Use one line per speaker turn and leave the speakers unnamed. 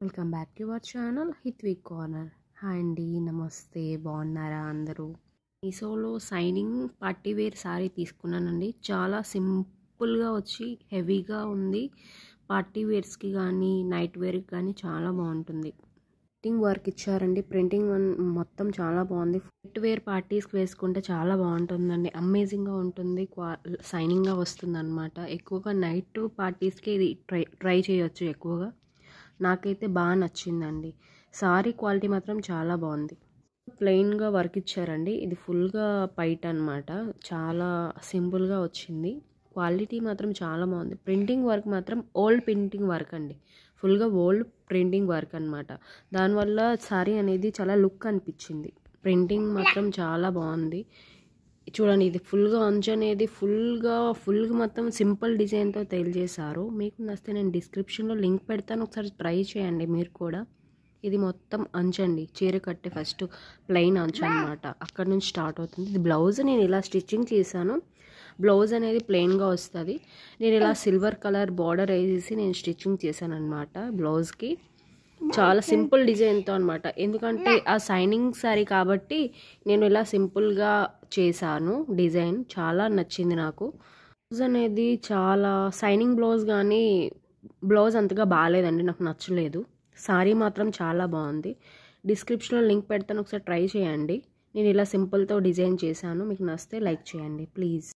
Welcome back to our channel Hithvik corner. Hi అండి, నమస్తే. బాగున్నారా అందరూ? మీషోలో సైనింగ్ పార్టీ వేర్ శారీ తీసుకున్నానండి. చాలా సింపుల్గా వచ్చి హెవీగా ఉంది. పార్టీ వేర్స్కి కానీ నైట్ వేర్కి కానీ చాలా బాగుంటుంది. ప్రింటింగ్ వర్క్ ఇచ్చారండి. ప్రింటింగ్ మొత్తం చాలా బాగుంది. నైట్ వేర్ పార్టీస్కి వేసుకుంటే చాలా బాగుంటుందండి. అమేజింగ్గా ఉంటుంది. షైనింగ్గా వస్తుంది అనమాట. ఎక్కువగా నైట్ పార్టీస్కి ఇది ట్రై చేయొచ్చు. ఎక్కువగా నాకైతే బాగా నచ్చిందండి. సారీ క్వాలిటీ మాత్రం చాలా బాగుంది. ప్లెయిన్గా వర్క్ ఇచ్చారండి. ఇది ఫుల్గా పైట్ అనమాట. చాలా సింపుల్గా వచ్చింది. క్వాలిటీ మాత్రం చాలా బాగుంది. ప్రింటింగ్ వర్క్ మాత్రం ఓల్డ్ ప్రింటింగ్ వర్క్ అండి. ఫుల్గా ఓల్డ్ ప్రింటింగ్ వర్క్ అనమాట. దానివల్ల సారీ అనేది చాలా లుక్ అనిపించింది. ప్రింటింగ్ మాత్రం చాలా బాగుంది. చూడండి, ఇది ఫుల్గా అంచు అనేది ఫుల్గా మొత్తం సింపుల్ డిజైన్తో తెలియజేశారు. మీకు నచ్చితే నేను డిస్క్రిప్షన్లో లింక్ పెడతాను, ఒకసారి ట్రై చేయండి మీరు కూడా. ఇది మొత్తం అంచండి. చీర కట్టే ఫస్ట్ ప్లెయిన్ అంచు అనమాట. అక్కడ నుంచి స్టార్ట్ అవుతుంది. ఇది బ్లౌజ్ నేను ఇలా స్టిచ్చింగ్ చేశాను. బ్లౌజ్ అనేది ప్లెయిన్గా వస్తుంది. నేను ఇలా సిల్వర్ కలర్ బార్డర్ వేసేసి నేను స్టిచ్చింగ్ చేశాను అనమాట బ్లౌజ్కి. చాలా సింపుల్ డిజైన్తో అనమాట. ఎందుకంటే ఆ షైనింగ్ సారీ కాబట్టి నేను ఇలా సింపుల్గా చేశాను. డిజైన్ చాలా నచ్చింది నాకు. బ్లౌజ్ అనేది చాలా షైనింగ్ బ్లౌజ్, కానీ బ్లౌజ్ అంతగా బాగాలేదండి, నాకు నచ్చలేదు. సారీ మాత్రం చాలా బాగుంది. డిస్క్రిప్షన్లో లింక్ పెడతాను, ఒకసారి ట్రై చేయండి. నేను ఇలా సింపుల్తో డిజైన్ చేశాను. మీకు నచ్చితే లైక్ చేయండి ప్లీజ్.